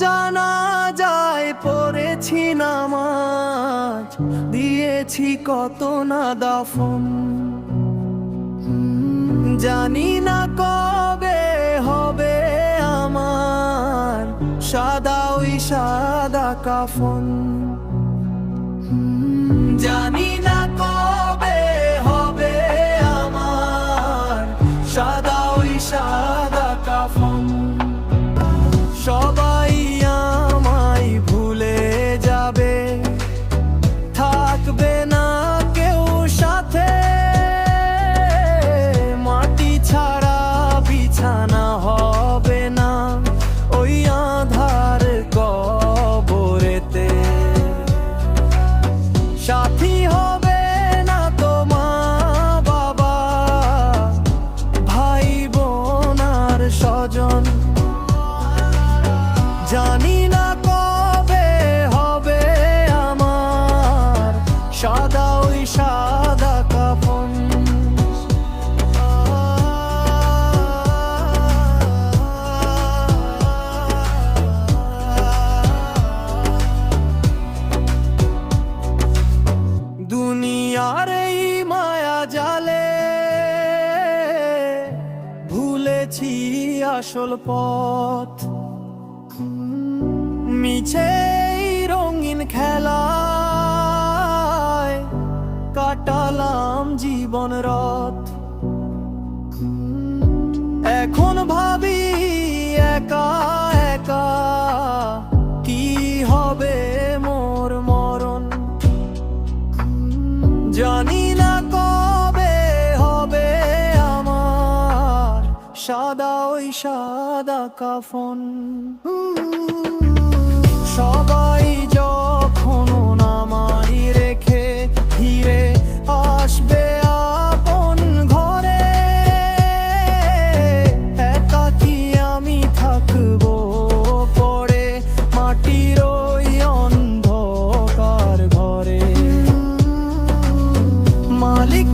জানাজায় পড়েছি নামাজ, দিয়েছি কত না দাফন। জানি না কবে হবে আমার সাদা ওই সাদা কাফন। জানি না কবে হবে আমার সাদা ওই সাদা কাফন। সবাই আমায় ভুলে যাবে, থাকবে না কেউ সাথে। মাটি ছাড়া বিছানা হবে না ওই আঁধার কবরেতে। সাথী হবে না তো মা বাবা, ভাই বোন আর স্বজন। জানি না কবে হবে আমার সাদা ওই সাদা কাফন। দুনিয়ার এই মায়া জালে ভুলেছি আসল পথ। মিছে রঙিন খেলায় কাটালাম জীবন রথ। এখন ভাবি একা একা কি হবে মোর মরণ। জানি না কবে হবে আমার সাদা ওই সাদা কাফন। সবাই যখন নামাই রেখে ফিরে আসবে আপন ঘরে, একাকী আমি থাকবো পড়ে মাটির ওই অন্ধকার ঘরে। মালিক